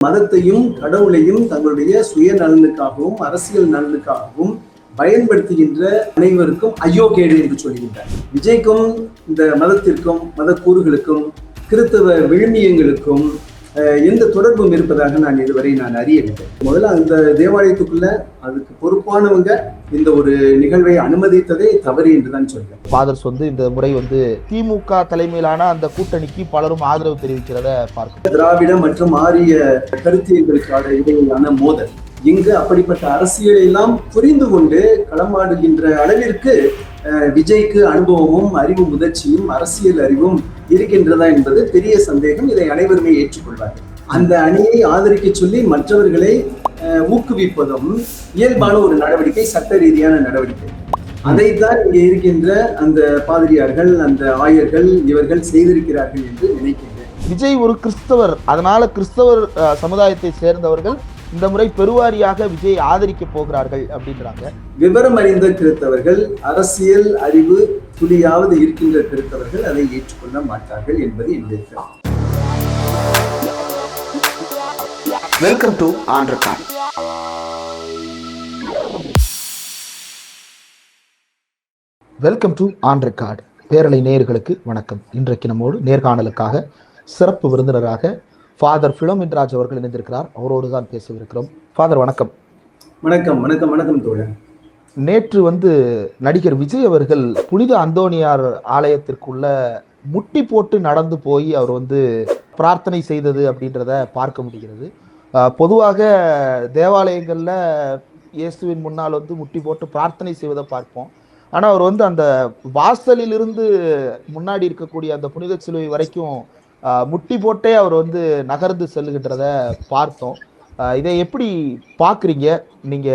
மதத்தையும் கடவுளையும் தங்களுடைய சுய நலனுக்காகவும் அரசியல் நலனுக்காகவும் பயன்படுத்துகின்ற அனைவருக்கும் ஐயோ கேடு என்று சொல்கின்றார். விஜய்க்கும் இந்த மதத்திற்கும் மத கூறுகளுக்கும் கிறிஸ்தவ விழுமியங்களுக்கும் எந்த தொடர்பும் இருப்பதாக இதுவரை அறியவில்லை. முதல்ல அந்த தேவாலயத்துக்குள்ள அதுக்கு பொறுப்பானவங்க இந்த ஒரு நிகழ்வை அனுமதித்ததே தவறு என்றுதான் சொல்றேன். ஃபாதர்ஸ் இந்த முறை திமுக தலைமையிலான அந்த கூட்டணிக்கு பலரும் ஆதரவு தெரிவிக்கிறத பார்க்க, திராவிட மற்றும் ஆரிய கருத்தியல்களுக்கான இடையிலான மோதல் இங்கு அப்படிப்பட்ட அரசியலை எல்லாம் புரிந்து கொண்டு களமாடுகின்ற அளவிற்கு விஜய்க்கு அனுபவமும் அறிவு முதிர்ச்சியும் அரசியல் அறிவும் இருக்கின்றதா என்பது பெரிய சந்தேகம். இதை அனைவருமே ஏற்றுக்கொள்வார்கள். அந்த அணியை ஆதரிக்க சொல்லி மற்றவர்களை ஊக்குவிப்பதும் இயல்பான ஒரு நடவடிக்கை, சட்ட ரீதியான நடவடிக்கை. அதைத்தான் இங்கே இருக்கின்ற அந்த பாதிரியார்கள், அந்த ஆயர்கள் இவர்கள் செய்திருக்கிறார்கள் என்று நினைக்கின்றேன். விஜய் ஒரு கிறிஸ்தவர், அதனால கிறிஸ்தவர் சமுதாயத்தை சேர்ந்தவர்கள் இந்த முறை பெருவாரியாக விஜய் ஆதரிக்க போகிறார்கள் அப்படின்றாங்க. விவரம் அறிந்த கிறிஸ்தவர்கள், அரசியல் அறிவு துளியாவது இருக்கின்ற கிறிஸ்தவர்கள் அதை ஏற்றுக்கொள்ள மாட்டார்கள் என்பது என்னுடைய கருத்து. Welcome to on record. Welcome to on record. பேரலை நேயர்களுக்கு வணக்கம். இன்றைக்கு நம்மோடு நேர்காணலுக்காக சிறப்பு விருந்தினராக ஃபாதர் பிலோமின்ராஜ் அவர்கள் இணைந்திருக்கிறார். அவரோடு தான் பேசவிருக்கிறோம். ஃபாதர் வணக்கம். வணக்கம். வணக்கம். வணக்கம் தோழர். நேற்று நடிகர் விஜய் அவர்கள் புனித அந்தோனியார் ஆலயத்திற்குள்ள முட்டி போட்டு நடந்து போய் அவர் பிரார்த்தனை செய்தது அப்படின்றத பார்க்க முடிகிறது. பொதுவாக தேவாலயங்கள்ல இயேசுவின் முன்னால் முட்டி போட்டு பிரார்த்தனை செய்வதை பார்ப்போம். ஆனால் அவர் அந்த வாசலிலிருந்து முன்னாடி இருக்கக்கூடிய அந்த புனித சிலுவை வரைக்கும் முட்டி போட்டே அவர் நகர்ந்து செல்லுகின்றத பார்த்தோம். இதை எப்படி பார்க்குறீங்க நீங்க?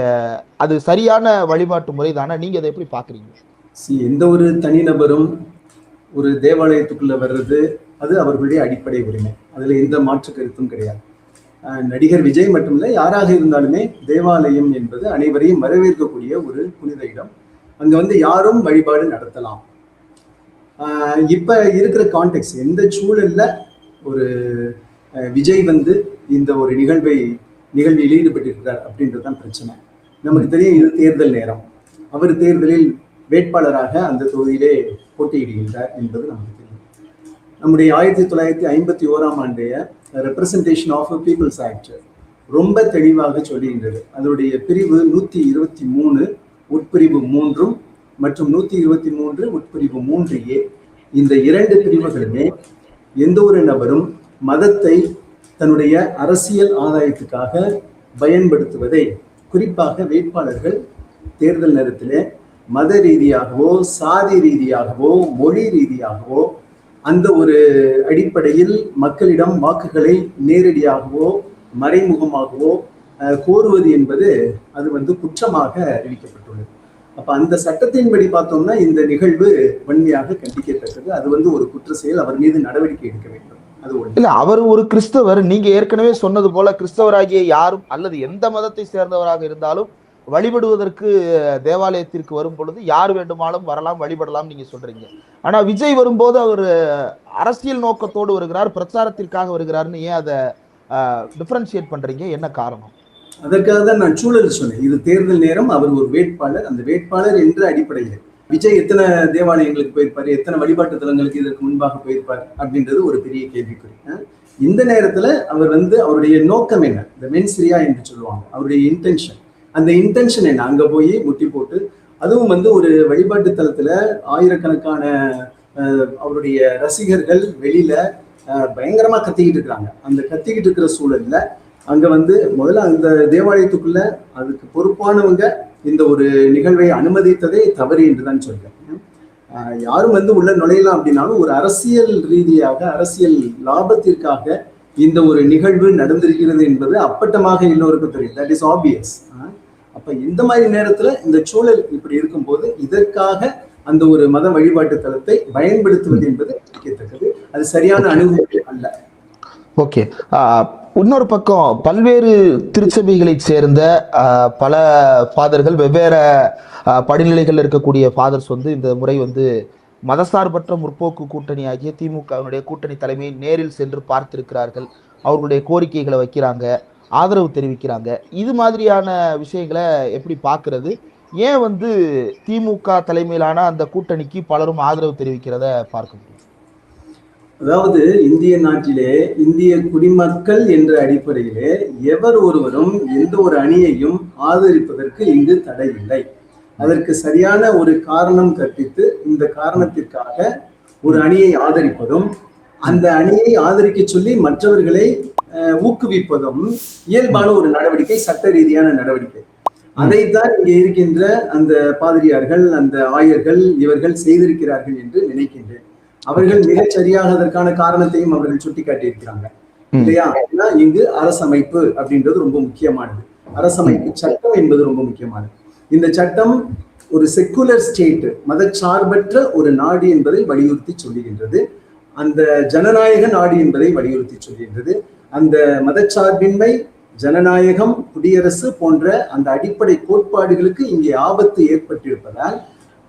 அது சரியான வழிபாட்டு முறை தானே? நீங்க அதை எப்படி பார்க்குறீங்க? எந்த ஒரு தனிநபரும் ஒரு தேவாலயத்துக்குள்ள வர்றது அது அவர்களுடைய அடிப்படை உரிமை. அதுல எந்த மாற்று கருத்தும் கிடையாது. நடிகர் விஜய் மட்டுமில்லை, யாராக இருந்தாலுமே தேவாலயம் என்பது அனைவரையும் வரவேற்கக்கூடிய ஒரு புனித இடம். அங்க யாரும் வழிபாடு நடத்தலாம். இப்ப இருக்கிற கான்டெக்ட், எந்த சூழல்ல ஒரு விஜய் இந்த ஒரு நிகழ்வில் ஈடுபட்டிருக்கிறார் அப்படின்றதுதான் பிரச்சனை. நமக்கு தெரியும், இது தேர்தல் நேரம். அவர் தேர்தலில் வேட்பாளராக அந்த தொகுதியிலே போட்டியிடுகின்றார் என்பது நமக்கு தெரியும். நம்முடைய 1951 ரெப்ரசன்டேஷன் ஆஃப் பீப்புள்ஸ் ஆக்ட் ரொம்ப தெளிவாக சொல்லுகின்றது. அதனுடைய பிரிவு 123 உட்பிரிவு 3 மற்றும் 123 உட்பிரிவு 3A. இந்த 2 பிரிவுகளுமே எந்த ஒரு நபரும் மதத்தை தன்னுடைய அரசியல் ஆதாயத்துக்காக பயன்படுத்துவதை, குறிப்பாக வேட்பாளர்கள் தேர்தல் நேரத்திலே மத ரீதியாகவோ சாதி ரீதியாகவோ மொழி ரீதியாகவோ அந்த ஒரு அடிப்படையில் மக்களிடம் வாக்குகளை நேரடியாகவோ மறைமுகமாகவோ கோருவது என்பது அது குற்றமாக அறிவிக்கப்பட்டுள்ளது. அப்ப அந்த சட்டத்தின்படி பார்த்தோம்னா இந்த நிகழ்வு வன்மையாக கண்டிக்கத்தக்கது. அது ஒரு குற்ற செயல். அவர் மீது நடவடிக்கை எடுக்க வேண்டும். அது இல்ல, அவர் ஒரு கிறிஸ்தவர். நீங்க ஏற்கனவே சொன்னது போல கிறிஸ்தவராகிய யாரும் அல்லது எந்த மதத்தை சேர்ந்தவராக இருந்தாலும் வழிபடுவதற்கு தேவாலயத்திற்கு வரும் பொழுது யார் வேண்டுமானாலும் வரலாம், வழிபடலாம் நீங்க சொல்றீங்க. ஆனா விஜய் வரும்போது அவர் அரசியல் நோக்கத்தோடு வருகிறார், பிரச்சாரத்திற்காக வருகிறாருன்னு ஏன் அதை டிஃபரன்ஷியேட் பண்றீங்க? என்ன காரணம்? அதற்காக தான் நான் சூழல் சொன்னேன். இது தேர்தல் நேரம். அவர் ஒரு வேட்பாளர். அந்த வேட்பாளர் என்ற அடிப்படையில் விஜய் எத்தனை தேவாலயங்களுக்கு போயிருப்பாரு, எத்தனை வழிபாட்டு தலங்களுக்கு இதற்கு முன்பாக போயிருப்பார் அப்படின்றது ஒரு பெரிய கேள்விக்குறி. இந்த நேரத்துல அவர் அவருடைய நோக்கம் என்ன, இந்த மென்சிரியா என்று சொல்லுவாங்க, அவருடைய இன்டென்ஷன். அந்த இன்டென்ஷன் என்ன? அங்க போய் முட்டி போட்டு, அதுவும் ஒரு வழிபாட்டு தலத்துல ஆயிரக்கணக்கான அவருடைய ரசிகர்கள் வெளியில பயங்கரமா கத்திக்கிட்டு இருக்கிறாங்க. அந்த கத்திக்கிட்டு இருக்கிற சூழல்ல அங்க முதல்ல அந்த தேவாலயத்துக்குள்ள அதுக்கு பொறுப்பானவங்க இந்த ஒரு நிகழ்வை அனுமதித்ததே தவறு என்றுதான் சொல்றேன். யாரும் உள்ள நுழையலாம் அப்படின்னாலும் ஒரு அரசியல் ரீதியாக, அரசியல் லாபத்திற்காக இந்த ஒரு நிகழ்வு நடந்திருக்கிறது என்பது அப்பட்டமாக எல்லோருக்கும் தெரியும். That is obvious. அப்ப இந்த மாதிரி நேரத்துல இந்த சூழல் இப்படி இருக்கும்போது இதற்காக அந்த ஒரு மத வழிபாட்டு தலத்தை பயன்படுத்துவது என்பது முக்கியத்தக்கது. அது சரியான அணுகுமுறை அல்ல. ஓகே. இன்னொரு பக்கம் பல்வேறு திருச்சபைகளை சேர்ந்த பல ஃபாதர்கள், வெவ்வேறு படிநிலைகள் இருக்கக்கூடிய ஃபாதர்ஸ் இந்த முறை மதசார்பற்ற முற்போக்கு கூட்டணி ஆகிய திமுகவினுடைய கூட்டணி தலைமையை நேரில் சென்று பார்த்திருக்கிறார்கள். அவர்களுடைய கோரிக்கைகளை வைக்கிறாங்க, ஆதரவு தெரிவிக்கிறாங்க. இது மாதிரியான விஷயங்களை எப்படி பார்க்கிறது? ஏன் வந்து திமுக தலைமையிலான அந்த கூட்டணிக்கு பலரும் ஆதரவு தெரிவிக்கிறத பார்க்க முடியும்? அதாவது இந்திய நாட்டிலே இந்திய குடிமக்கள் என்ற அடிப்படையிலே எவர் ஒருவரும் எந்த ஒரு அணியையும் ஆதரிப்பதற்கு இங்கு தடை இல்லை. அதற்கு சரியான ஒரு காரணம் கற்பித்து இந்த காரணத்திற்காக ஒரு அணியை ஆதரிப்பதும் அந்த அணியை ஆதரிக்க சொல்லி மற்றவர்களை ஊக்குவிப்பதும் இயல்பான ஒரு நடவடிக்கை, சட்ட ரீதியான நடவடிக்கை. அதைத்தான் இங்கே இருக்கின்ற அந்த பாதிரியார்கள், அந்த ஆயர்கள் இவர்கள் செய்திருக்கிறார்கள் என்று நினைக்கின்றேன். அவர்கள் மிகச் சரியாக அதற்கான காரணத்தையும் அவர்கள் சுட்டிக்காட்டியிருக்கிறாங்க இல்லையா? இங்கு அரசமைப்பு அப்படின்றது ரொம்ப முக்கியமானது. அரசமைப்பு சட்டம் என்பது ரொம்ப முக்கியமானது. இந்த சட்டம் ஒரு செக்குலர் ஸ்டேட், மதச்சார்பற்ற ஒரு நாடு என்பதை வலியுறுத்தி சொல்லுகின்றது. அந்த ஜனநாயக நாடு என்பதை வலியுறுத்தி சொல்கின்றது. அந்த மதச்சார்பின்மை, ஜனநாயகம், குடியரசு போன்ற அந்த அடிப்படை கோட்பாடுகளுக்கு இங்கே ஆபத்து ஏற்பட்டிருப்பதால்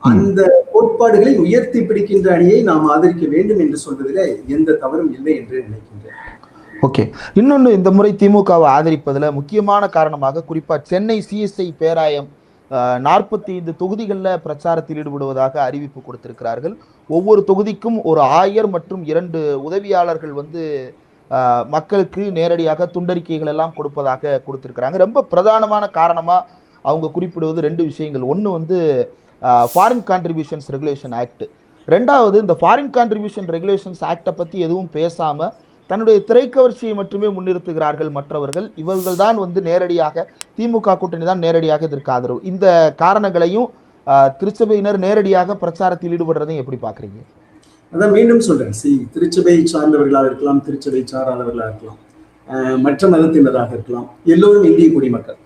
அந்த கோட்பாடுகளை உயர்த்தி பிடிக்கின்ற அணியை நாம் ஆதரிக்க வேண்டும் என்று சொல்வதில் எந்த தவறும் இல்லை என்று நினைக்கின்றேன். ஓகே, இன்னொன்று, இந்த முறை திமுகவை ஆதரிப்பதில் முக்கியமான காரணமாக குறிப்பா சென்னை சிஎஸ்ஐ பேராயம் 45 தொகுதிகளில் பிரச்சாரத்தில் ஈடுபடுவதாக அறிவிப்பு கொடுத்திருக்கிறார்கள். ஒவ்வொரு தொகுதிக்கும் ஒரு ஆயர் மற்றும் 2 உதவியாளர்கள் வந்து மக்களுக்கு நேரடியாக துண்டறிக்கைகள் எல்லாம் கொடுப்பதாக கொடுத்திருக்கிறாங்க. ரொம்ப பிரதானமான காரணமா அவங்க குறிப்பிடுவது 2 விஷயங்கள். ஒன்று வந்து ஃபாரின் கான்ட்ரிபியூஷன்ஸ் ரெகுலேஷன் ஆக்ட். ரெண்டாவது, இந்த ஃபாரின் கான்ட்ரிபியூஷன் ரெகுலேஷன்ஸ் ஆக்டை பற்றி எதுவும் பேசாம தன்னுடைய திரைக்கவர்ச்சியை மட்டுமே முன்னிறுத்துகிறார்கள் மற்றவர்கள். இவர்கள் தான் வந்து நேரடியாக, திமுக கூட்டணி தான் நேரடியாக இதற்கு ஆதரவு. இந்த காரணங்களையும் திருச்சபையினர் நேரடியாக பிரச்சாரத்தில் ஈடுபடுறதையும் எப்படி பாக்குறீங்க? அதான் மீண்டும் சொல்றேன், திருச்சபை சார்ந்தவர்களாக இருக்கலாம், திருச்சபை சாராதவர்களாக இருக்கலாம், மற்ற மதத்தினராக இருக்கலாம், எல்லோரும் இந்திய குடிமக்கள்.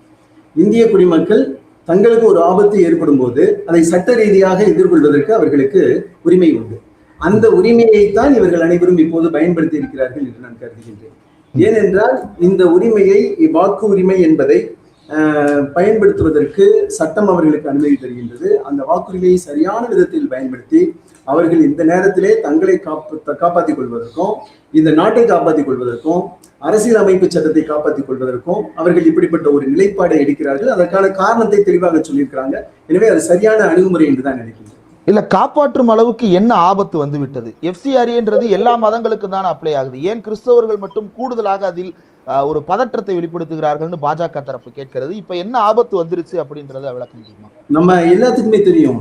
இந்திய குடிமக்கள் தங்களுக்கு ஒரு ஆபத்து ஏற்படும் போது அதை சட்ட ரீதியாக எதிர்கொள்வதற்கு அவர்களுக்கு உரிமை உண்டு. அந்த உரிமையைத்தான் இவர்கள் அனைவரும் இப்போது பயன்படுத்தி இருக்கிறார்கள் என்று நான் கருதுகின்றேன். ஏனென்றால் இந்த உரிமையை, வாக்கு உரிமை என்பதை பயன்படுத்துவதற்கு சட்டம் அவர்களுக்கு அனுமதி தருகின்றது. அந்த வாக்குரிமையை சரியான விதத்தில் பயன்படுத்தி அவர்கள் இந்த நேரத்திலே தங்களை காப்பாற்றிக் கொள்வதற்கும், இந்த நாட்டை காப்பாற்றிக் கொள்வதற்கும், அரசியல் அமைப்பு சட்டத்தை காப்பாற்றிக் கொள்வதற்கும் அவர்கள் இப்படிப்பட்ட ஒரு நிலைப்பாடை எடுக்கிறார்கள். அதற்கான காரணத்தை தெளிவாக சொல்லியிருக்கிறாங்க. எனவே அது சரியான அணுகுமுறை என்றுதான் நினைக்கின்றேன். இல்ல, காப்பாற்றும் அளவுக்கு என்ன ஆபத்து வந்து விட்டது? FCRA எல்லா மதங்களுக்கு தான் அப்ளை ஆகுது. ஏன் கிறிஸ்தவர்கள் மட்டும் கூடுதலாக அதில் ஒரு பதற்றத்தை வெளிப்படுத்துகிறார்கள்னு பாஜக தரப்பு கேட்கிறது. இப்ப என்ன ஆபத்து வந்துருச்சு அப்படின்றத விளக்க முடியுமா? நம்ம எல்லாத்துக்குமே தெரியும்,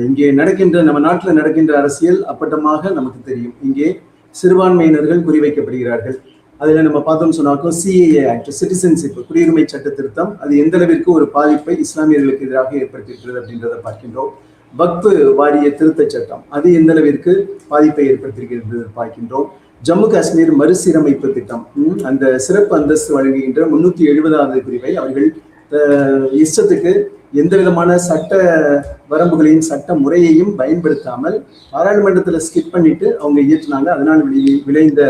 இங்கே நடக்கின்ற, நம்ம நாட்டில் நடக்கின்ற அரசியல் அப்பட்டமாக நமக்கு தெரியும். இங்கே சிறுபான்மையினர்கள் குறிவைக்கப்படுகிறார்கள். அதுல நம்ம பார்த்தோம் சொன்னாக்கும் CAA ஆக்ட், சிட்டிசன்ஷிப் குடியுரிமை சட்ட திருத்தம், அது எந்த அளவிற்கு ஒரு பாதிப்பை இஸ்லாமியர்களுக்கு எதிராக ஏற்படுத்தியிருக்கிறது அப்படின்றத பார்க்கின்றோம். வக்ஃபு வாரிய திருத்த சட்டம், அது எந்த அளவிற்கு பாதிப்பை ஏற்படுத்தியிருக்கிறது பார்க்கின்றோம். ஜம்மு காஷ்மீர் மறுசீரமைப்பு திட்டம், அந்த சிறப்பு அந்தஸ்து வழங்குகின்ற 370வது பிரிவை அவர்கள் இஷ்டத்துக்கு எந்த விதமான சட்ட வரம்புகளையும் சட்ட முறையையும் பயன்படுத்தாமல் பாராளுமன்றத்தில் ஸ்கிப் பண்ணிட்டு அவங்க இயற்றினாங்க. அதனால் விளைந்த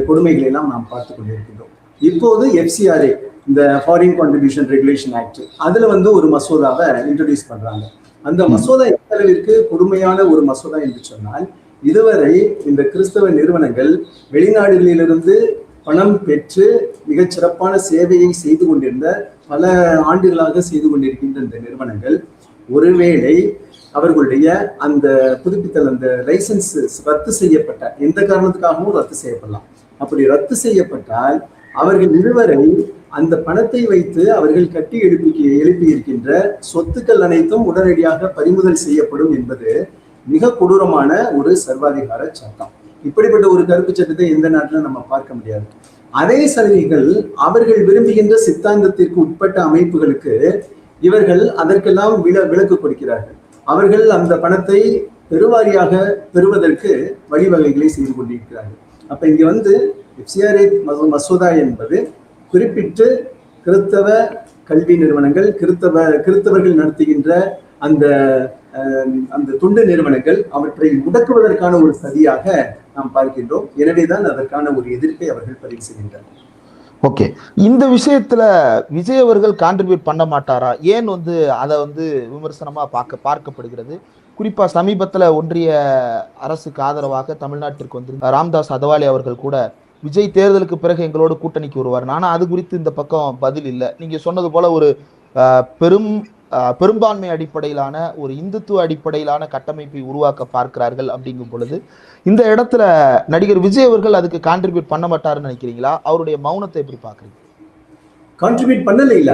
கொடுமைகளை எல்லாம் நாம் பார்த்து கொண்டிருக்கின்றோம். இப்போது FCRA, இந்த ஃபாரின் கான்ட்ரிபியூஷன் ரெகுலேஷன் ஆக்ட், அதுல வந்து ஒரு மசோதாவை இன்ட்ரோடியூஸ் பண்றாங்க. அந்த மசோதா எந்த அளவிற்கு கொடுமையான ஒரு மசோதா என்று சொன்னால், இதுவரை இந்த கிறிஸ்தவ நிறுவனங்கள் வெளிநாடுகளிலிருந்து பணம் பெற்று மிகச் சிறப்பான சேவையை செய்து கொண்டிருந்த, பல ஆண்டுகளாக செய்து கொண்டிருக்கின்ற இந்த நிறுவனங்கள் ஒருவேளை அவர்களுடைய அந்த புதுப்பித்தல், அந்த லைசன்ஸ் ரத்து செய்யப்பட்ட, எந்த காரணத்துக்காகவும் ரத்து செய்யப்படலாம். அப்படி ரத்து செய்யப்பட்டால் அவர்கள் இருவரை அந்த பணத்தை வைத்து அவர்கள் கட்டி எழுப்பி இருக்கின்ற சொத்துக்கள் அனைத்தும் உடனடியாக பறிமுதல் செய்யப்படும் என்பது மிக கொடூரமான ஒரு சர்வாதிகார சட்டம். இப்படிப்பட்ட ஒரு கருப்பு சட்டத்தை எந்த நாட்டிலும் நம்ம பார்க்க முடியாது. அதே சலுகைகள் அவர்கள் விரும்புகின்ற சித்தாந்தத்திற்கு உட்பட்ட அமைப்புகளுக்கு இவர்கள் அதற்கெல்லாம் விலக்கு கொடுக்கிறார்கள். அவர்கள் அந்த பணத்தை பெருவாரியாக பெறுவதற்கு வழிவகைகளை செய்து கொண்டிருக்கிறார்கள். அப்ப இங்க வந்து FCRA மசோதா என்பது குறிப்பிட்டு கிறிஸ்தவ கல்வி நிறுவனங்கள், கிறிஸ்தவர்கள் நடத்துகின்ற அந்த தொண்டு நிறுவனங்கள், அவற்றை முடக்குவதற்கான ஒரு சதியாக நாம் பார்க்கின்றோம். எனவேதான் அதற்கான ஒரு எதிர்ப்பை அவர்கள் பதிவு செய்கின்றனர். ஓகே, இந்த விஷயத்துல விஜய் அவர்கள் கான்ட்ரிபியூட் பண்ண மாட்டாரா? ஏன் வந்து அதை வந்து விமர்சனமா பார்க்கப்படுகிறது? குறிப்பா சமீபத்துல ஒன்றிய அரசுக்கு ஆதரவாக தமிழ்நாட்டிற்கு வந்து ராம்தாஸ் அதவாலே அவர்கள் கூட விஜய் தேர்தலுக்கு பிறகு எங்களோட கூட்டணிக்கு வருவார். ஆனா அது குறித்து இந்த பக்கம் பதில் இல்லை. நீங்க சொன்னது போல ஒரு பெரும்பான்மை அடிப்படையிலான ஒரு இந்துத்துவ அடிப்படையிலான கட்டமைப்பை உருவாக்க பார்க்கிறார்கள் அப்படிங்கும் பொழுது இந்த இடத்துல நடிகர் விஜய் அவர்கள் அதுக்கு கான்ட்ரிபியூட் பண்ண மாட்டாருன்னு நினைக்கிறீங்களா? அவருடைய மௌனத்தை எப்படி பாக்குறீங்க? கான்ட்ரிபியூட் பண்ணல இல்ல.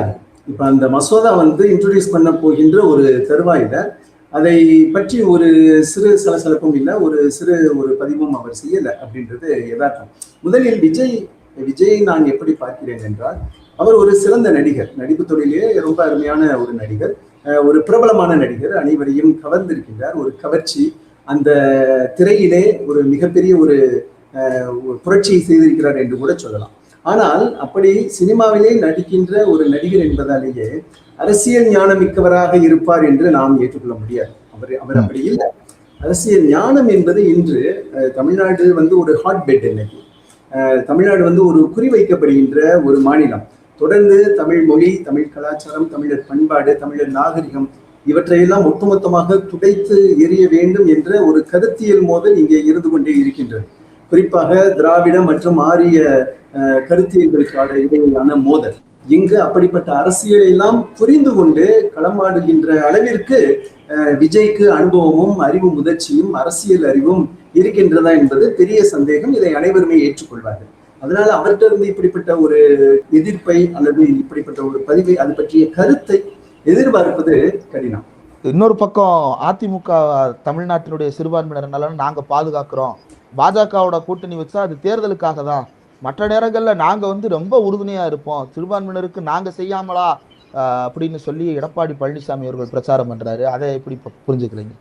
இப்ப அந்த மசோதா இன்ட்ரோடியூஸ் பண்ண போகின்ற ஒரு தருவாயில அதை பற்றி ஒரு சிறு சலசலப்பும் இல்லை, ஒரு பதிவும் அவர் செய்யல அப்படின்றது யதார்த்தம். முதலில் விஜய் நான் எப்படி பார்க்கிறேன் என்றால், அவர் ஒரு சிறந்த நடிகர், நடிப்பு தொழிலே ரொம்ப அருமையான ஒரு நடிகர், ஒரு பிரபலமான நடிகர், அனைவரையும் கவர்ந்திருக்கின்றார். ஒரு கவர்ச்சி, அந்த திரையிலே ஒரு மிகப்பெரிய ஒரு புரட்சியை செய்திருக்கிறார் என்று கூட சொல்லலாம். ஆனால் அப்படி சினிமாவிலே நடிக்கின்ற ஒரு நடிகர் என்பதாலேயே அரசியல் ஞானம் மிக்கவராக இருப்பார் என்று நாம் ஏற்றுக்கொள்ள முடியாது. அவர் அப்படி இல்லை. அரசியல் ஞானம் என்பது இன்று தமிழ்நாடு ஒரு ஹாட் பெட். இன்னைக்கு தமிழ்நாடு ஒரு குறிவைக்கப்படுகின்ற ஒரு மாநிலம். தொடர்ந்து தமிழ் மொழி, தமிழ் கலாச்சாரம், தமிழர் பண்பாடு, தமிழர் நாகரிகம் இவற்றையெல்லாம் ஒட்டுமொத்தமாக துடைத்து எரிய வேண்டும் என்ற ஒரு கருத்தியல் மோதல் இங்கே இருந்து கொண்டே இருக்கின்றது. குறிப்பாக திராவிட மற்றும் ஆரிய கருத்தியல்களுக்கான இடையிலான மோதல். இங்கு அப்படிப்பட்ட அரசியலை எல்லாம் புரிந்து கொண்டு களமாடுகின்ற அளவிற்கு விஜய்க்கு அனுபவமும் அறிவு முதிர்ச்சியும் அரசியல் அறிவும் இருக்கின்றதா என்பது பெரிய சந்தேகம். இதை அனைவருமே ஏற்றுக்கொள்வார்கள். அதனால அவர்கிட்ட இருந்து இப்படிப்பட்ட ஒரு எதிர்ப்பை அல்லது இப்படிப்பட்ட ஒரு பதிவை, அது பற்றிய கருத்தை எதிர்பார்ப்பது கடினம். இன்னொரு பக்கம் அதிமுக தமிழ்நாட்டினுடைய சிறுபான்மையினர் நலன் நாங்க பாதுகாக்கிறோம், பாஜகவோட கூட்டணி வச்சா அது தேர்தலுக்காக தான், மற்ற நேரங்கள்ல நாங்க ரொம்ப உறுதுணையா இருப்போம், சிறுபான்மையினருக்கு நாங்க செய்யாமலா அப்படின்னு சொல்லி எடப்பாடி பழனிசாமி அவர்கள் பிரச்சாரம் பண்றாரு. அதை எப்படி புரிஞ்சுக்கிறீங்க?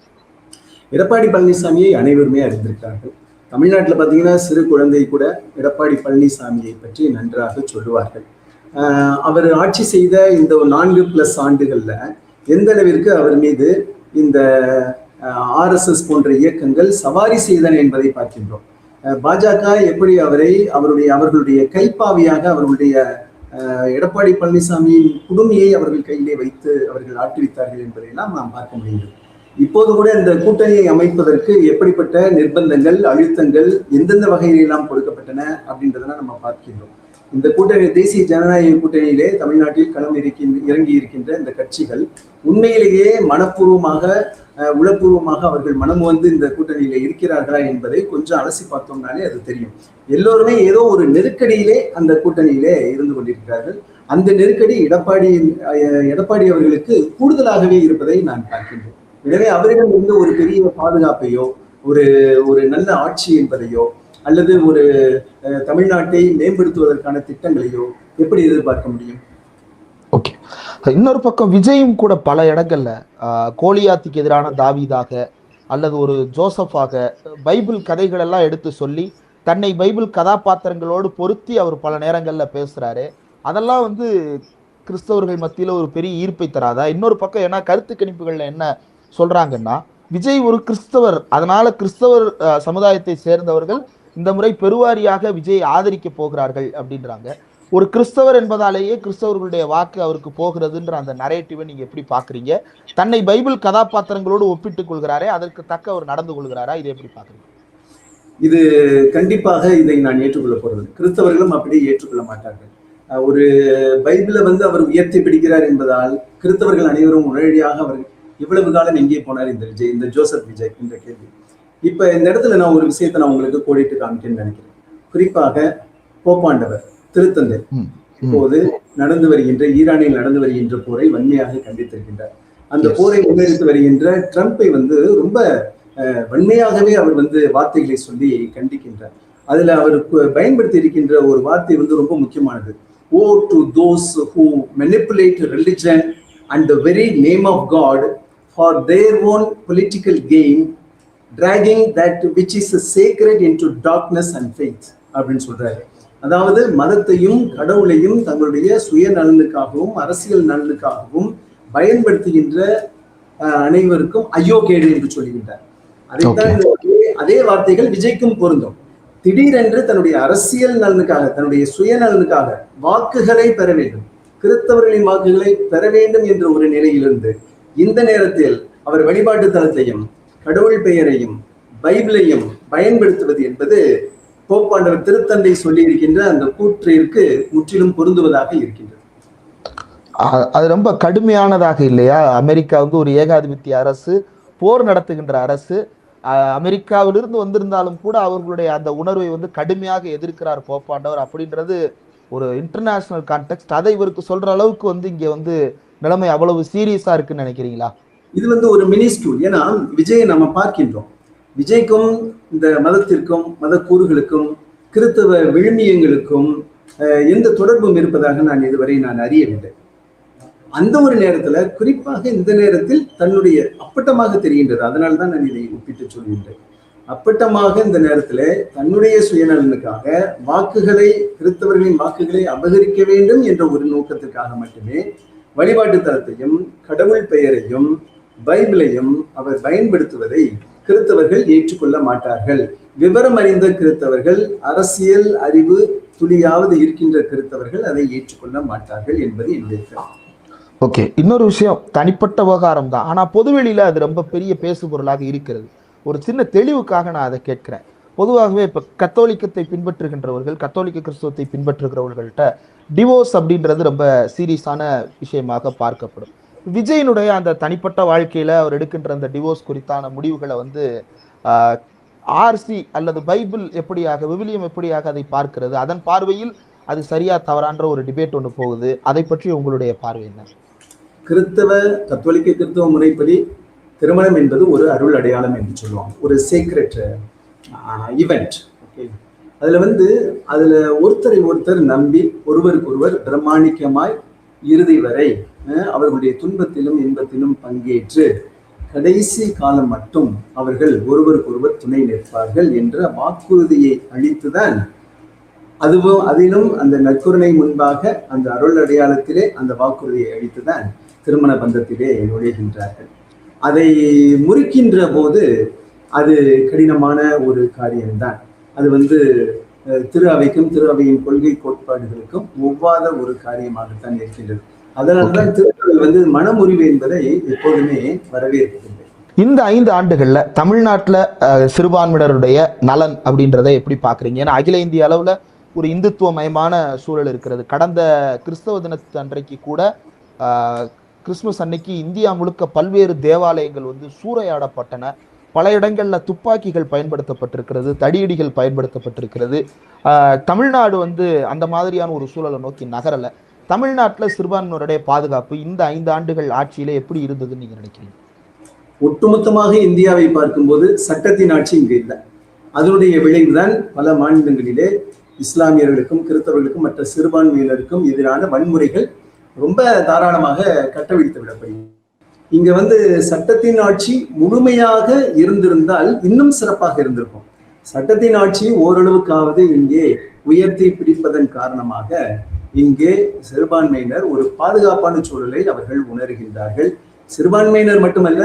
எடப்பாடி பழனிசாமியை அனைவருமே அறிந்திருக்கிறார்கள். தமிழ்நாட்டில் பார்த்தீங்கன்னா சிறு குழந்தை கூட எடப்பாடி பழனிசாமியை பற்றி நன்றாக சொல்லுவார்கள். அவர் ஆட்சி செய்த இந்த 4+ ஆண்டுகள்ல எந்த அளவிற்கு அவர் மீது இந்த RSS போன்ற இயக்கங்கள் சவாரி செய்தன என்பதை பார்க்கின்றோம். பாஜக எப்படி அவர்களுடைய கைப்பாவியாக அவர்களுடைய எடப்பாடி பழனிசாமியின் குடுமையை அவர்கள் கையிலே வைத்து அவர்கள் ஆட்டுவித்தார்கள் என்பதையெல்லாம் நாம் பார்க்க முடிகிறது. இப்போது கூட இந்த கூட்டணியை அமைப்பதற்கு எப்படிப்பட்ட நிர்பந்தங்கள், அழுத்தங்கள் எந்தெந்த வகையிலெல்லாம் கொடுக்கப்பட்டன அப்படின்றதெல்லாம் நம்ம பார்க்கின்றோம். இந்த கூட்டணி, தேசிய ஜனநாயக கூட்டணியிலே தமிழ்நாட்டில் களம் இறங்கி இருக்கின்ற இந்த கட்சிகள் உண்மையிலேயே மனப்பூர்வமாக, உளப்பூர்வமாக அவர்கள் மனம் இந்த கூட்டணியில இருக்கிறார்களா என்பதை கொஞ்சம் அலசி பார்த்தோம்னாலே அது தெரியும். எல்லோருமே ஏதோ ஒரு நெருக்கடியிலே அந்த கூட்டணியிலே இருந்து கொண்டிருக்கிறார்கள். அந்த நெருக்கடி எடப்பாடி அவர்களுக்கு கூடுதலாகவே இருப்பதை நான் பார்க்கின்றேன். எனவே அவரிடம் இருந்து ஒரு பெரிய பாதுகாப்பையோ, ஒரு நல்ல ஆட்சி என்பதையோ, அல்லது ஒரு தமிழ்நாட்டை மேம்படுத்துவதற்கான திட்டங்களையோ எப்படி எதிர்பார்க்க முடியும்? ஓகே. இன்னொரு பக்கம் விஜயும் கூட பல இடங்கள்ல கோலியாத்துக்கு எதிரான தாவீதாக அல்லது ஒரு ஜோசப்பாக பைபிள் கதைகள் எல்லாம் எடுத்து சொல்லி தன்னை பைபிள் கதாபாத்திரங்களோடு பொருத்தி அவர் பல நேரங்கள்ல பேசுறாரு. அதெல்லாம் கிறிஸ்தவர்கள் மத்தியில ஒரு பெரிய ஈர்ப்பை தராதா? இன்னொரு பக்கம் ஏன்னா கருத்து கணிப்புகள்ல என்ன சொல்றாங்கன்னா, விஜய் ஒரு கிறிஸ்தவர், அதனால கிறிஸ்தவர் சமுதாயத்தை சேர்ந்தவர்கள் இந்த முறை பெருவாரியாக விஜய் ஆதரிக்க போகிறார்கள் அப்படின்றாங்க. ஒரு கிறிஸ்தவர் என்பதாலேயே கிறிஸ்தவர்களுடைய வாக்கு அவருக்கு போகிறதுன்ற அந்த நரேட்டிவை நீங்க எப்படி பாக்குறீங்க? தன்னை பைபிள் கதாபாத்திரங்களோடு ஒப்பிட்டுக் கொள்கிறாரே, அதற்கு தக்க அவர் நடந்து கொள்கிறாரா? இதை எப்படி பாக்குறீங்க? இது கண்டிப்பாக இதை நான் ஏற்றுக்கொள்ள போறது. கிறிஸ்தவர்களும் அப்படியே ஏற்றுக்கொள்ள மாட்டார்கள். ஒரு பைபிளை அவர் உயர்த்தி பிடிக்கிறார் என்பதால் கிறிஸ்தவர்கள் அனைவரும் உடனடியாக அவர் இவ்வளவு காலம் எங்கே போனார் இந்த ஜோசப் விஜய் என்ற கேள்வி. இப்ப இந்த இடத்துல நான் ஒரு விஷயத்தை நான் உங்களுக்கு கோடிட்டு காமிக்கணும்னு நினைக்கிறேன். குறிப்பாக போப்பாண்டவர் திருத்தந்தை இப்போது ஈரானில் நடந்து வருகின்ற போரை வன்மையாக கண்டித்திருக்கின்றார். அந்த போரை முன்னெடுத்து வருகின்ற ட்ரம்பை ரொம்ப வன்மையாகவே அவர் வார்த்தைகளை சொல்லி கண்டிக்கின்றார். அதுல அவர் பயன்படுத்தி இருக்கின்ற ஒரு வார்த்தை ரொம்ப முக்கியமானது. Woe to those who manipulate religion and the very name of God for their own political gain, dragging that which is sacred into darkness and faith அப்படின்னு சொல்றாரு. அதாவது மதத்தையும் கடவுளையும் தங்களுடைய சுய நலனுக்காகவும் அரசியல் நலனுக்காகவும் பயன்படுத்துகின்ற அனைவருக்கும் ஐயோ கேடு என்று சொல்லுகின்றார். அதைத்தான் அதே வார்த்தைகள் விஜய்க்கும் பொருந்தும். திடீரென்று தன்னுடைய அரசியல் நலனுக்காக, தன்னுடைய சுய நலனுக்காக வாக்குகளை பெற வேண்டும், கிறிஸ்தவர்களின் வாக்குகளை பெற வேண்டும் என்ற ஒரு நிலையிலிருந்து இந்த நேரத்தில் அவர் வழிபாட்டு தலத்தையும் கடவுள் பெயரையும் பைபிளையும் பயன்படுத்துவது என்பது போப்பாண்டவர் திருத்தந்தை சொல்லி இருக்கின்ற அந்த கூற்றிற்கு முற்றிலும் பொருந்துவதாக இருக்கின்றது. அது ரொம்ப கடுமையானதாக இல்லையா? அமெரிக்கா வந்து ஒரு ஏகாதிபத்திய அரசு, போர் நடத்துகின்ற அரசு. அமெரிக்காவிலிருந்து வந்திருந்தாலும் கூட அவர்களுடைய அந்த உணர்வை வந்து கடுமையாக எதிர்க்கிறார் போப்பாண்டவர் அப்படின்றது ஒரு இன்டர்நேஷனல் கான்டெக்ட். அதை இவருக்கு சொல்ற அளவுக்கு வந்து இங்க வந்து நிலைமை அவ்வளவு சீரியஸா இருக்குன்னு நினைக்கிறீங்களா? இது வந்து ஒரு மினிஸ்டூல். ஏன்னா விஜயை நம்ம பார்க்கின்றோம். விஜய்க்கும் இந்த மதத்திற்கும் மத கூறுகளுக்கும் கிறித்தவ விழுமியங்களுக்கும் எந்த தொடர்பும் இருப்பதாக இதுவரை அறியவில்லை. அந்த ஒரு நேரத்துல, குறிப்பாக இந்த நேரத்தில் தன்னுடைய அப்பட்டமாக தெரிகின்றது. அதனால்தான் நான் இதை ஒப்பிட்டு சொல்கின்றேன். அப்பட்டமாக இந்த நேரத்துல தன்னுடைய சுயநலனுக்காக வாக்குகளை, கிறிஸ்தவர்களின் வாக்குகளை அபகரிக்க வேண்டும் என்ற ஒரு நோக்கத்திற்காக மட்டுமே வழிபாட்டு தலத்தையும் கடவுள் பெயரையும் பைபிளையும் அவர் பயன்படுத்துவதை கிறிஸ்தவர்கள் ஏற்றுக்கொள்ள மாட்டார்கள். விவரம் அறிந்த கிறிஸ்தவர்கள், அரசியல் அறிவு துளியாவது இருக்கின்ற கிறிஸ்தவர்கள் அதை ஏற்றுக்கொள்ள மாட்டார்கள் என்பது என்னுடைய கருத்து. ஓகே, இன்னொரு விஷயம், தனிப்பட்ட விவகாரம் தான், ஆனா பொதுவெளியில அது ரொம்ப பெரிய பேசு பொருளாக இருக்கிறது. ஒரு சின்ன தெளிவுக்காக நான் அதை கேட்கிறேன். பொதுவாகவே இப்ப கத்தோலிக்கத்தை பின்பற்றுகின்றவர்கள், கத்தோலிக்க கிறிஸ்துவத்தை பின்பற்றுகிறவர்கள்ட்ட டிவோர்ஸ் அப்படின்றது ரொம்ப சீரியஸான விஷயமாக பார்க்கப்படும். விஜயனுடைய அந்த தனிப்பட்ட வாழ்க்கையில அவர் எடுக்கின்ற அந்த டிவோர்ஸ் குறித்தான முடிவுகளை வந்து ஆர்சி அல்லது பைபிள் எப்படியாக, விவிலியம் எப்படியாக அதை பார்க்கிறது, அதன் பார்வையில் அது சரியா தவறான்ற ஒரு டிபேட் ஒன்று போகுது. அதை பற்றி உங்களுடைய பார்வை என்ன? கத்தோலிக்க கிறிஸ்தவ முறைப்படி திருமணம் என்பது ஒரு அருள் அடையாளம் என்று சொல்லுவாங்க, ஒரு சீக்ரெட் ஈவெண்ட். ஓகே, அதுல ஒருத்தரை ஒருத்தர் நம்பி ஒருவருக்கொருவர் பிரமாணிக்கமாய் இறுதி வரை அவர்களுடைய துன்பத்திலும் இன்பத்திலும் பங்கேற்று கடைசி காலம் மட்டும் அவர்கள் ஒருவருக்கொருவர் துணை நிற்பார்கள் என்ற வாக்குறுதியை அளித்துதான், அதிலும் அந்த நற்கருணை முன்பாக அந்த அருள் அடையாளத்திலே அந்த வாக்குறுதியை அளித்துதான் திருமண பந்தத்திலே நுழைகின்றார்கள். அதை முறிக்கின்ற போது அது கடினமான ஒரு காரியம்தான். அது திரு அவைக்கும் திரு அவையின் கொள்கை கோட்பாடுகளுக்கும் ஒவ்வாத ஒரு காரியமாகத்தான் இருக்கின்றது. அதனால்தான் திருக்குறள் மனமுறிவு என்பதை எப்போதுமே வரவேற்கின்றது. இந்த 5 ஆண்டுகள்ல தமிழ்நாட்டுல சிறுபான்மையினருடைய நலன் அப்படின்றத எப்படி பாக்குறீங்க? ஏன்னா அகில இந்திய அளவுல ஒரு இந்துத்துவமயமான சூழல் இருக்கிறது. கடந்த கிறிஸ்தவ தினத்து அன்றைக்கு கூட கிறிஸ்துமஸ் அன்னைக்கு இந்தியா முழுக்க பல்வேறு தேவாலயங்கள் சூறையாடப்பட்டன. பல இடங்கள்ல துப்பாக்கிகள் பயன்படுத்தப்பட்டிருக்கிறது, தடியடிகள் பயன்படுத்தப்பட்டிருக்கிறது. தமிழ்நாடு அந்த மாதிரியான ஒரு சூழலை நோக்கி நகரல. தமிழ்நாட்டுல சிறுபான்மையினருடைய பாதுகாப்பு இந்த 5 ஆண்டுகள் ஆட்சியில எப்படி இருந்ததுன்னு நீங்க நினைக்கிறீங்க? ஒட்டுமொத்தமாக இந்தியாவை பார்க்கும்போது சட்டத்தின் ஆட்சி இங்கு இல்லை. அதனுடைய விளைவுதான் பல மாநிலங்களிலே இஸ்லாமியர்களுக்கும் கிறிஸ்தவர்களுக்கும் மற்ற சிறுபான்மையினருக்கும் எதிரான வன்முறைகள் ரொம்ப தாராளமாக கட்டவிழ்த்து விடப்படுகிறது. இங்க சட்டத்தின் ஆட்சி முழுமையாக இருந்திருந்தால் இன்னும் சிறப்பாக இருந்திருக்கும். சட்டத்தின் ஆட்சி ஓரளவுக்காவது இங்கே உயர்த்தி பிடிப்பதன் காரணமாக இங்கே சிறுபான்மையினர் ஒரு பாதுகாப்பான சூழலை அவர்கள் உணர்கின்றார்கள். சிறுபான்மையினர் மட்டுமல்ல,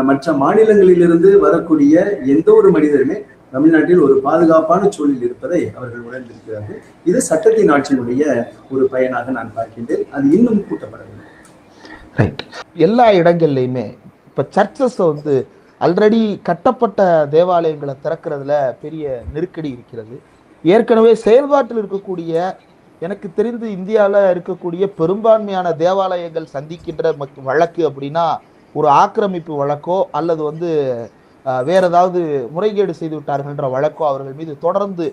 மற்ற மாநிலங்களிலிருந்து வரக்கூடிய எந்த ஒரு மனிதருமே தமிழ்நாட்டில் ஒரு பாதுகாப்பான சூழலில் இருப்பதை அவர்கள் உணர்ந்திருக்கிறார்கள். இது சட்டத்தின் ஆட்சியினுடைய ஒரு பயனாக நான் பார்க்கின்றேன். அது இன்னும் கூட்டப்படவில்லை. ரைட். எல்லா இடங்கள்லையுமே இப்ப சர்ச்சஸ் ஆல்ரெடி கட்டப்பட்ட தேவாலயங்களை திறக்கிறதுல பெரிய நெருக்கடி இருக்கிறது. ஏற்கனவே செயல்பாட்டில் இருக்கக்கூடிய, எனக்கு தெரிந்து இந்தியாவில் இருக்கக்கூடிய பெரும்பான்மையான தேவாலயங்கள் சந்திக்கின்ற வழக்கு அப்படின்னா ஒரு ஆக்கிரமிப்பு வழக்கோ அல்லது வேற ஏதாவது முறைகேடு செய்து விட்டார்கள்ன்ற வழக்கோ அவர்கள் மீது தொடர்ந்து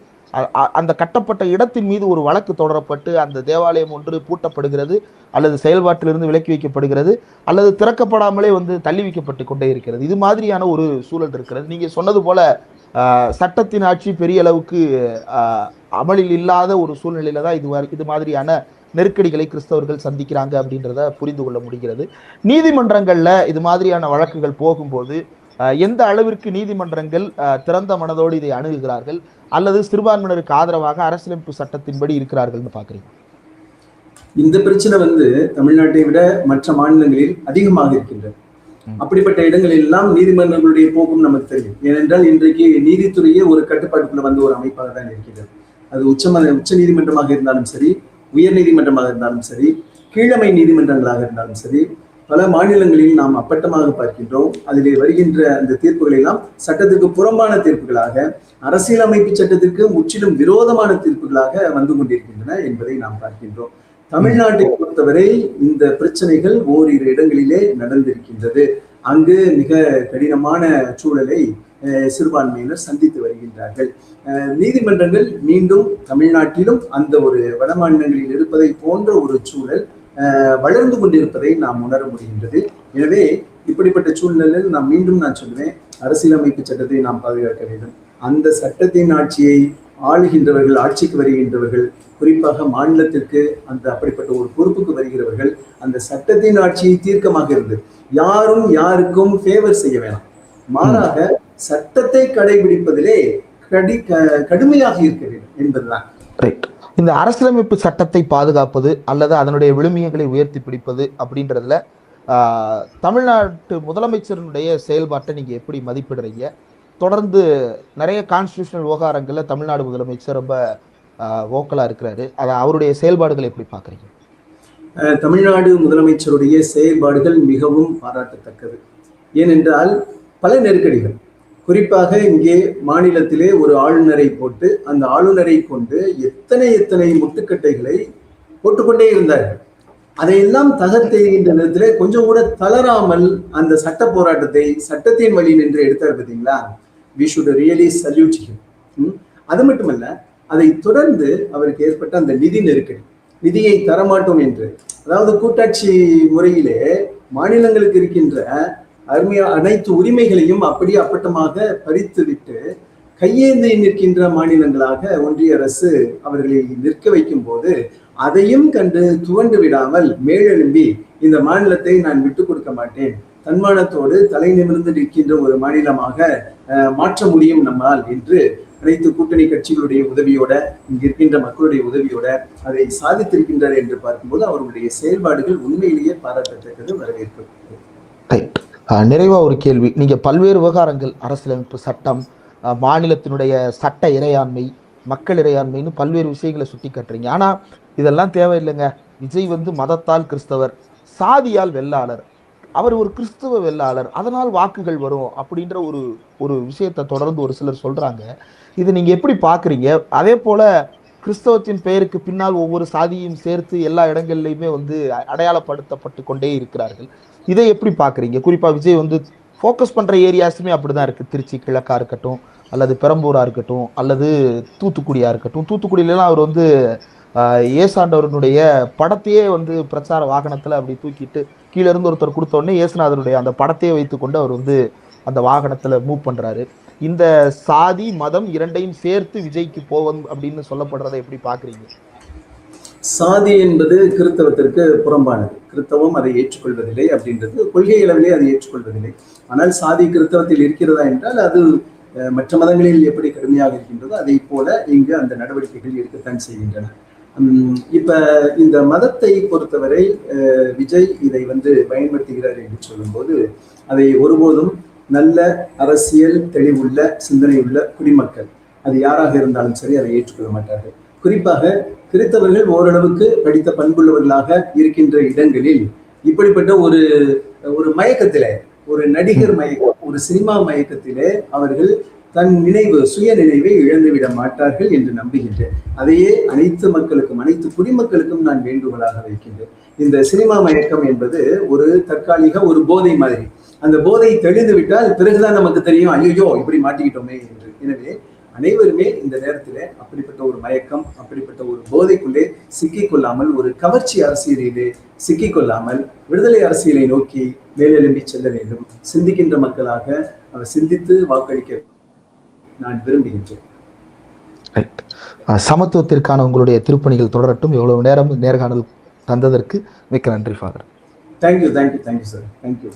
அந்த கட்டப்பட்ட இடத்தின் மீது ஒரு வழக்கு தொடரப்பட்டு அந்த தேவாலயம் ஒன்று பூட்டப்படுகிறது, அல்லது செயல்பாட்டிலிருந்து விலக்கி வைக்கப்படுகிறது, அல்லது திறக்கப்படாமலே தள்ளி வைக்கப்பட்டு கொண்டே இருக்கிறது. இது மாதிரியான ஒரு சூழல் இருக்கிறது. நீங்க சொன்னது போல சட்டத்தின் ஆட்சி பெரிய அளவுக்கு அமலில் இல்லாத ஒரு சூழ்நிலையில தான் இது மாதிரியான நெருக்கடிகளை கிறிஸ்தவர்கள் சந்திக்கிறாங்க அப்படின்றத புரிந்து கொள்ள முடிகிறது. நீதிமன்றங்கள்ல இது மாதிரியான வழக்குகள் போகும்போது எந்த அளவிற்கு நீதிமன்றங்கள் திறந்த மனதோடு இதை அணுகுகிறார்கள், அல்லது சிறுபான்மையினருக்கு ஆதரவாக அரசியலமைப்பு சட்டத்தின்படி இருக்கிறார்கள்னு பாக்குறீங்க? இந்த பிரச்சனை தமிழ்நாட்டை விட மற்ற மாநிலங்களில் அதிகமாக இருக்கின்றது. அப்படிப்பட்ட இடங்களில் எல்லாம் நீதிமன்றங்களுடைய போக்கும் நமக்கு தெரியும். ஏனென்றால் இன்றைக்கு நீதித்துறையே ஒரு கட்டுப்பாட்டுக்குள்ள ஒரு அமைப்பாக தான் இருக்கிறது. அது உச்ச நீதிமன்றமாக இருந்தாலும் சரி, உயர் நீதிமன்றமாக இருந்தாலும் சரி, கீழமை நீதிமன்றங்களாக இருந்தாலும் சரி, பல மாநிலங்களில் நாம் அப்பட்டமாக பார்க்கின்றோம். அதிலே வருகின்ற அந்த தீர்ப்புகளை எல்லாம் சட்டத்திற்கு புறம்பான தீர்ப்புகளாக, அரசியலமைப்பு சட்டத்திற்கு முற்றிலும் விரோதமான தீர்ப்புகளாக வந்து கொண்டிருக்கின்றன என்பதை நாம் பார்க்கின்றோம். தமிழ்நாட்டை பொறுத்தவரை இந்த பிரச்சனைகள் ஓரிரு இடங்களிலே நடந்திருக்கின்றது. அங்கு மிக கடினமான சூழலை சிறுபான்மையினர் சந்தித்து வருகின்றார்கள். நீதிமன்றங்கள் மீண்டும் தமிழ்நாட்டிலும் அந்த ஒரு வட மாநிலங்களில் இருப்பதை போன்ற ஒரு சூழல் வளர்ந்து கொண்டிருப்பதை நாம் உணர முடிகின்றது. எனவே இப்படிப்பட்ட சூழ்நிலையில் நான் சொல்லுவேன், அரசியலமைப்பு சட்டத்தை நாம் பாதுகாக்க வேண்டும். அந்த சட்டத்தின் ஆட்சியை ஆளுகின்றவர்கள், ஆட்சிக்கு வருகின்றவர்கள், குறிப்பாக மாநிலத்திற்கு அந்த அப்படிப்பட்ட ஒரு பொறுப்புக்கு வருகிறவர்கள் அந்த சட்டத்தின் ஆட்சியை தீர்க்கமாக இருந்து யாரும் யாருக்கும் ஃபேவர் செய்ய வேணாம். மாறாக சட்டத்தை கடைபிடிப்பதிலே கடுமையாக இருக்க வேண்டும் என்பதுதான். இந்த அரசியலமைப்பு சட்டத்தை பாதுகாப்பது அல்லது அதனுடைய விழுமியங்களை உயர்த்தி பிடிப்பது அப்படின்றதுல தமிழ்நாட்டு முதலமைச்சருடைய செயல்பாட்டை நீங்க எப்படி மதிப்பிடுறீங்க? தொடர்ந்து நிறைய கான்ஸ்டிடியூஷனல் விவகாரங்கள்ல தமிழ்நாடு முதலமைச்சர் ரொம்ப வோக்கலா இருக்கிறாரு. அவருடைய செயல்பாடுகளை எப்படி பாக்குறீங்க? தமிழ்நாடு முதலமைச்சருடைய செயல்பாடுகள் மிகவும் பாராட்டத்தக்கது. ஏனென்றால் பல நெருக்கடிகள், குறிப்பாக இங்கே மாநிலத்திலே ஒரு ஆளுநரை போட்டு அந்த ஆளுநரை கொண்டு எத்தனை முட்டுக்கட்டைகளை போட்டுக்கொண்டே இருந்தார்கள். அதையெல்லாம் தகர்த்தெறிகின்ற நேரத்திலே கொஞ்சம் கூட தளராமல் அந்த சட்ட போராட்டத்தை சட்டத்தின் வழி நின்று எடுத்தார். பார்த்தீங்களா? we should really salute him. அது மட்டுமல்ல, அதை தொடர்ந்து அவருக்கு ஏற்பட்ட அந்த நிதி நெருக்கடி, நிதியை தரமாட்டோம் என்று, அதாவது கூட்டாட்சி முறையிலே மாநிலங்களுக்கு இருக்கின்ற அனைத்து உரிமைகளையும் அப்படியே அப்பட்டமாக பறித்து விட்டு கையேந்தி நிற்கின்ற மாநிலங்களாக ஒன்றிய அரசு அவர்களை நிற்க வைக்கும் போது அதையும் கண்டு துவண்டு விடாமல் மேலெழும்பி இந்த மாநிலத்தை நான் விட்டுக் கொடுக்க மாட்டேன், தன்மானத்தோடு தலை நிமிர்ந்து நிற்கின்ற ஒரு மாநிலமாக மாற்ற முடியும் நம்மால் என்று அனைத்து கூட்டணி கட்சிகளுடைய உதவியோட, இங்க இருக்கின்ற மக்களுடைய உதவியோட அதை சாதித்திருக்கின்றார் என்று பார்க்கும்போது அவர்களுடைய செயல்பாடுகள் உண்மையிலேயே பாராட்டத்தக்கது, வரவேற்பு. நிறைவா ஒரு கேள்வி, நீங்க பல்வேறு விவகாரங்கள், அரசியலமைப்பு சட்டம், மாநிலத்தினுடைய சட்ட இறையாண்மை, மக்கள் இறையாண்மைன்னு பல்வேறு விஷயங்களை சுட்டி காட்டுறீங்க. ஆனா இதெல்லாம் தேவையில்லைங்க. விஜய் மதத்தால் கிறிஸ்தவர், சாதியால் வெள்ளாளர், அவர் ஒரு கிறிஸ்துவ வெள்ளாளர், அதனால் வாக்குகள் வரும் அப்படின்ற ஒரு விஷயத்தை தொடர்ந்து ஒரு சிலர் சொல்றாங்க. இதை நீங்க எப்படி பாக்குறீங்க? அதே போல கிறிஸ்தவத்தின் பெயருக்கு பின்னால் ஒவ்வொரு சாதியையும் சேர்த்து எல்லா இடங்கள்லையுமே அடையாளப்படுத்தப்பட்டு கொண்டே இருக்கிறார்கள். இதை எப்படி பாக்குறீங்க? குறிப்பா விஜய் ஃபோக்கஸ் பண்ற ஏரியாஸுமே அப்படிதான் இருக்கு. திருச்சி கிழக்கா இருக்கட்டும், அல்லது பெரம்பூரா இருக்கட்டும், அல்லது தூத்துக்குடியா இருக்கட்டும். தூத்துக்குடியிலாம் அவர் ஏசாண்டவருடைய படத்தையே பிரச்சார வாகனத்துல அப்படி தூக்கிட்டு கீழே இருந்து ஒருத்தர் கொடுத்த உடனே ஏசுநாதருடைய அந்த படத்தையே வைத்துக்கொண்டு அவர் அந்த வாகனத்துல மூவ் பண்றாரு. இந்த சாதி மதம் இரண்டையும் சேர்த்து விஜய்க்கு போவன் அப்படின்னு சொல்லப்படுறதை எப்படி பாக்குறீங்க? சாதி என்பது கிறிஸ்தவத்திற்கு புறம்பானது. கிறிஸ்தவம் அதை ஏற்றுக்கொள்வதில்லை அப்படின்றது கொள்கை அளவிலே அதை ஏற்றுக்கொள்வதில்லை. ஆனால் சாதி கிறிஸ்தவத்தில் இருக்கிறதா என்றால் அது மற்ற மதங்களில் எப்படி கடுமையாக இருக்கின்றதோ அதை போல இங்கு அந்த நடவடிக்கைகள் இருக்கத்தான் செய்கின்றன. இப்ப இந்த மதத்தை பொறுத்தவரை விஜய் இதை பயன்படுத்துகிறார் என்று சொல்லும்போது அதை ஒருபோதும் நல்ல அரசியல் தெளிவுள்ள சிந்தனையுள்ள குடிமக்கள் அது யாராக இருந்தாலும் சரி அதை ஏற்றுக்கொள்ள மாட்டார்கள். குறிப்பாக கிறிஸ்தவர்கள் ஓரளவுக்கு படித்த பண்புள்ளவர்களாக இருக்கின்ற இடங்களில் இப்படிப்பட்ட ஒரு மயக்கத்திலே, ஒரு நடிகர் மயக்கம், ஒரு சினிமா மயக்கத்திலே அவர்கள் தன் சுய நினைவை இழந்துவிட மாட்டார்கள் என்று நம்புகின்றேன். அதையே அனைத்து மக்களுக்கும், அனைத்து குடிமக்களுக்கும் நான் வேண்டுகோளாக வைக்கின்றேன். இந்த சினிமா மயக்கம் என்பது ஒரு தற்காலிக ஒரு போதை மாதிரி. அந்த போதை தெளிந்து விட்டால் பிறகுதான் நமக்கு தெரியும், ஐயோ இப்படி மாட்டிக்கிட்டோமே என்று. எனவே அனைவருமே இந்த நேரத்தில் அப்படிப்பட்ட ஒரு மயக்கம், அப்படிப்பட்ட ஒரு போதைக்குள்ளே சிக்கிக்கொள்ளாமல், ஒரு கவர்ச்சி அரசியலிலே சிக்கிக்கொள்ளாமல் விடுதலை அரசியலை நோக்கி மேலெழும்பி செல்ல வேண்டும். சிந்திக்கின்ற மக்களாக அவர் சிந்தித்து வாக்களிக்க நான் விரும்புகின்றேன். சமத்துவத்திற்கான உங்களுடைய திருப்பணிகள் தொடரட்டும். எவ்வளவு நேரம் நேர்காணல் தந்ததற்கு மிக்க நன்றி ஃபாதர். Thank you sir. தேங்க்யூ.